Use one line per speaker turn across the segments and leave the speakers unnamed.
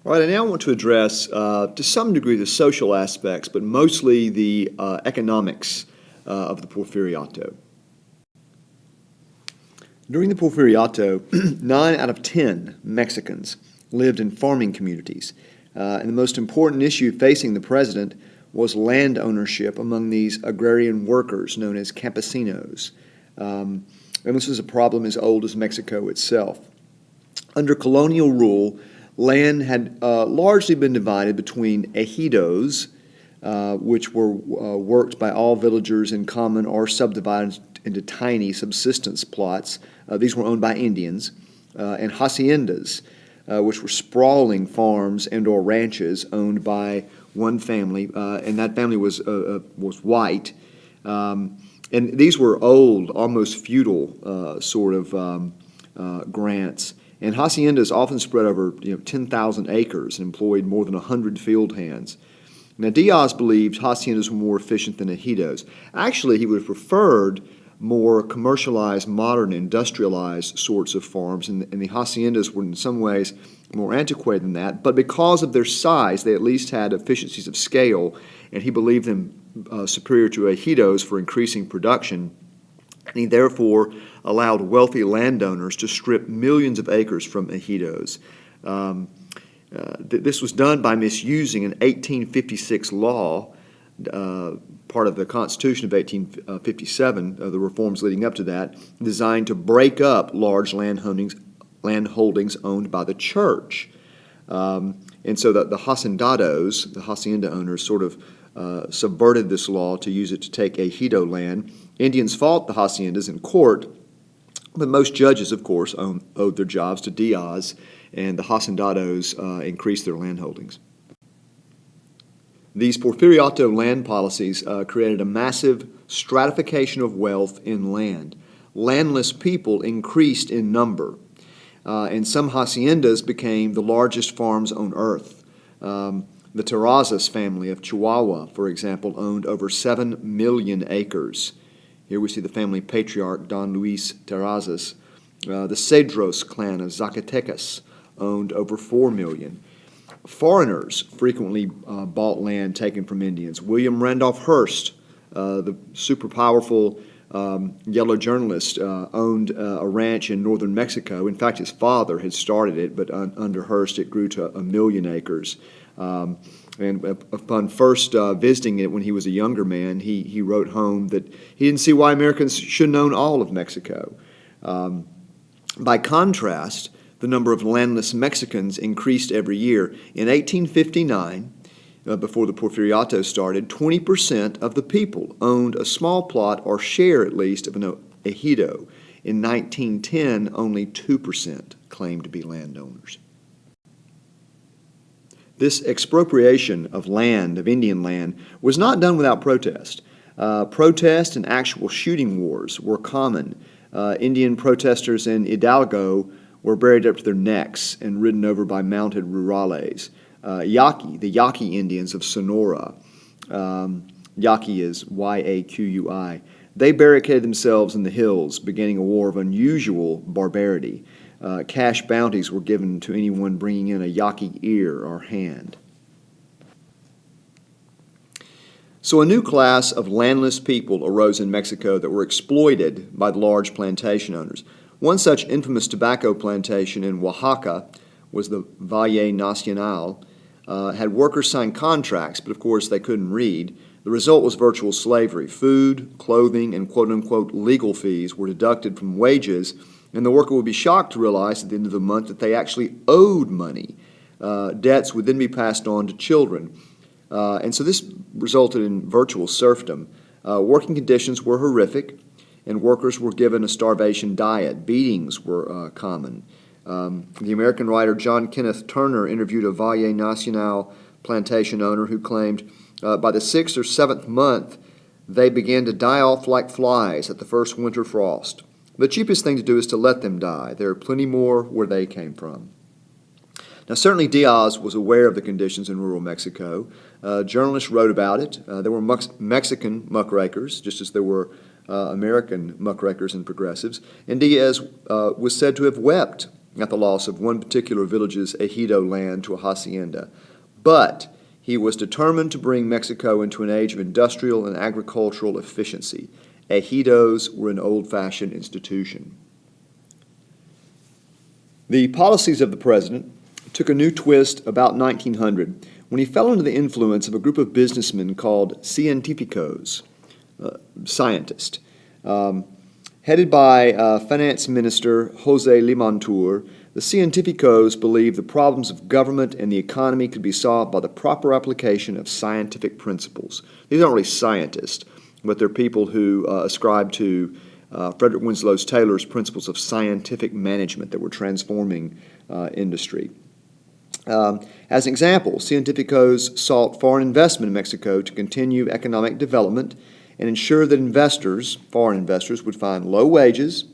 All right, I now want to address, to some degree, the social aspects, but mostly the economics of the Porfiriato. During the Porfiriato, 9 out of 10 Mexicans lived in farming communities, and the most important issue facing the president was land ownership among these agrarian workers known as campesinos. And this was a problem as old as Mexico itself. Under colonial rule, land had largely been divided between ejidos, which were worked by all villagers in common or subdivided into tiny subsistence plots. These were owned by Indians, and haciendas, which were sprawling farms and or ranches owned by one family, and that family was white. And these were old, almost feudal sort of grants. And haciendas often spread over 10,000 acres and employed more than 100 field hands. Now, Diaz believed haciendas were more efficient than ejidos. Actually, he would have preferred more commercialized, modern, industrialized sorts of farms, and the haciendas were in some ways more antiquated than that. But because of their size, they at least had efficiencies of scale, and he believed them superior to ejidos for increasing production. And he therefore allowed wealthy landowners to strip millions of acres from ejidos. This was done by misusing an 1856 law, part of the Constitution of 1857, the reforms leading up to that, designed to break up large land holdings owned by the church. And so the hacendados, the hacienda owners, sort of subverted this law to use it to take ejido land. Indians fought the haciendas in court, but most judges, of course, owed their jobs to Diaz, and the hacendados increased their land holdings. These Porfiriato land policies created a massive stratification of wealth in land. Landless people increased in number, and some haciendas became the largest farms on earth. The Terrazas family of Chihuahua, for example, owned over 7 million acres. Here we see the family patriarch, Don Luis Terrazas. The Cedros clan of Zacatecas owned over 4 million. Foreigners frequently bought land taken from Indians. William Randolph Hearst, the super powerful yellow journalist, owned a ranch in northern Mexico. In fact, his father had started it, but under Hearst it grew to 1 million acres. And upon first visiting it when he was a younger man, he wrote home that he didn't see why Americans shouldn't own all of Mexico. By contrast, the number of landless Mexicans increased every year. In 1859, before the Porfiriato started, 20% of the people owned a small plot or share at least of an ejido. In 1910, only 2% claimed to be landowners. This expropriation of land, of Indian land, was not done without protest. Protest and actual shooting wars were common. Indian protesters in Hidalgo were buried up to their necks and ridden over by mounted rurales. The Yaqui Indians of Sonora, Yaqui is Y-A-Q-U-I, they barricaded themselves in the hills, beginning a war of unusual barbarity. Cash bounties were given to anyone bringing in a Yaqui ear or hand. So a new class of landless people arose in Mexico that were exploited by the large plantation owners. One such infamous tobacco plantation in Oaxaca was the Valle Nacional. Had workers sign contracts, but of course they couldn't read. The result was virtual slavery. Food, clothing, and quote-unquote legal fees were deducted from wages, and the worker would be shocked to realize at the end of the month that they actually owed money. Debts would then be passed on to children. And so this resulted in virtual serfdom. Working conditions were horrific, and workers were given a starvation diet. Beatings were common. The American writer John Kenneth Turner interviewed a Valle Nacional plantation owner who claimed by the 6th or 7th month, they began to die off like flies at the first winter frost. The cheapest thing to do is to let them die. There are plenty more where they came from. Now, certainly Diaz was aware of the conditions in rural Mexico. Journalists wrote about it. There were Mexican muckrakers, just as there were American muckrakers and progressives. And Diaz was said to have wept at the loss of one particular village's ejido land to a hacienda. But he was determined to bring Mexico into an age of industrial and agricultural efficiency. Ejidos were an old-fashioned institution. The policies of the president took a new twist about 1900 when he fell under the influence of a group of businessmen called Cientificos, scientists. Headed by Finance Minister Jose Limantour, the Cientificos believed the problems of government and the economy could be solved by the proper application of scientific principles. These aren't really scientists, but they're people who ascribe to Frederick Winslow Taylor's principles of scientific management that were transforming industry. As an example, Cientificos sought foreign investment in Mexico to continue economic development and ensure that investors, foreign investors, would find low wages,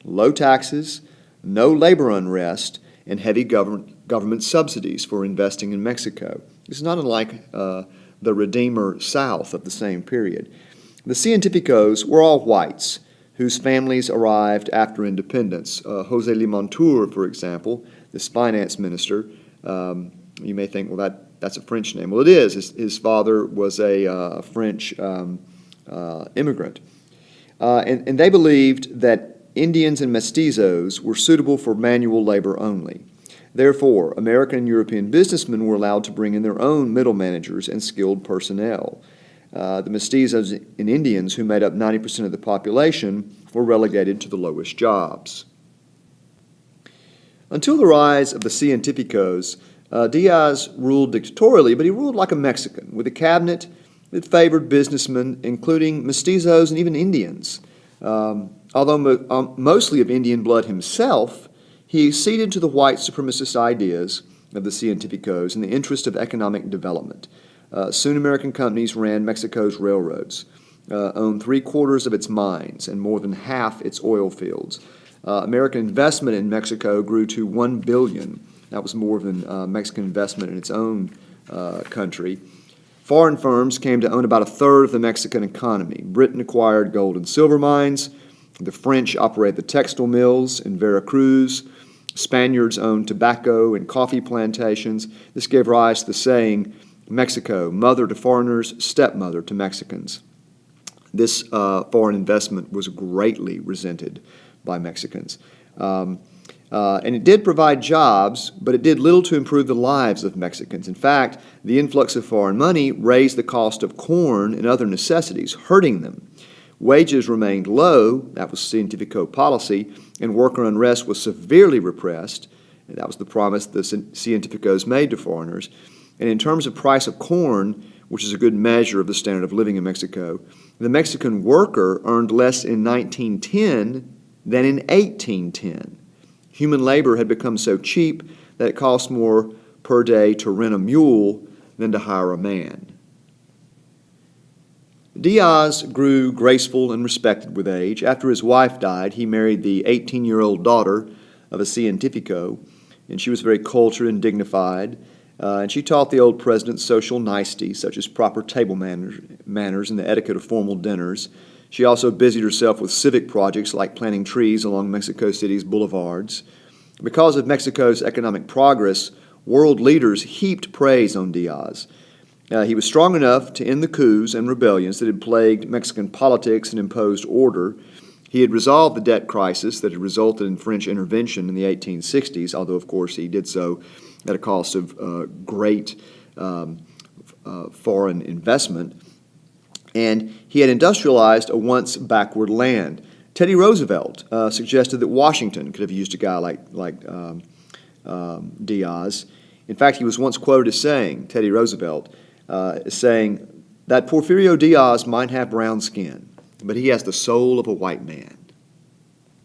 low taxes, no labor unrest, and heavy government subsidies for investing in Mexico. This is not unlike the Redeemer South of the same period. The Cientificos were all whites whose families arrived after independence. Jose Limantour, for example, this finance minister, you may think, well, that's a French name. Well, it is. His father was a French immigrant. And they believed that Indians and mestizos were suitable for manual labor only. Therefore, American and European businessmen were allowed to bring in their own middle managers and skilled personnel. The mestizos and Indians, who made up 90% of the population, were relegated to the lowest jobs. Until the rise of the Cientificos, Diaz ruled dictatorially, but he ruled like a Mexican, with a cabinet that favored businessmen, including mestizos and even Indians. Although mostly of Indian blood himself, he acceded to the white supremacist ideas of the Cientificos in the interest of economic development. Soon American companies ran Mexico's railroads, owned 3/4 of its mines, and more than half its oil fields. American investment in Mexico grew to $1 billion. That was more than Mexican investment in its own country. Foreign firms came to own about 1/3 of the Mexican economy. Britain acquired gold and silver mines. The French operated the textile mills in Veracruz. Spaniards owned tobacco and coffee plantations. This gave rise to the saying, Mexico, mother to foreigners, stepmother to Mexicans. This foreign investment was greatly resented by Mexicans. And it did provide jobs, but it did little to improve the lives of Mexicans. In fact, the influx of foreign money raised the cost of corn and other necessities, hurting them. Wages remained low, that was Cientifico policy, and worker unrest was severely repressed. And that was the promise the Cientificos made to foreigners. And in terms of price of corn, which is a good measure of the standard of living in Mexico, the Mexican worker earned less in 1910 than in 1810. Human labor had become so cheap that it cost more per day to rent a mule than to hire a man. Diaz grew graceful and respected with age. After his wife died, he married the 18-year-old daughter of a Cientifico, and she was very cultured and dignified. And she taught the old president social niceties, such as proper table manners and the etiquette of formal dinners. She also busied herself with civic projects like planting trees along Mexico City's boulevards. Because of Mexico's economic progress, world leaders heaped praise on Diaz. He was strong enough to end the coups and rebellions that had plagued Mexican politics and imposed order. He had resolved the debt crisis that had resulted in French intervention in the 1860s, although, of course, he did so at a cost of great foreign investment. And he had industrialized a once backward land. Teddy Roosevelt suggested that Washington could have used a guy like Diaz. In fact, he was once quoted as saying, Teddy Roosevelt, saying that Porfirio Diaz might have brown skin, but he has the soul of a white man.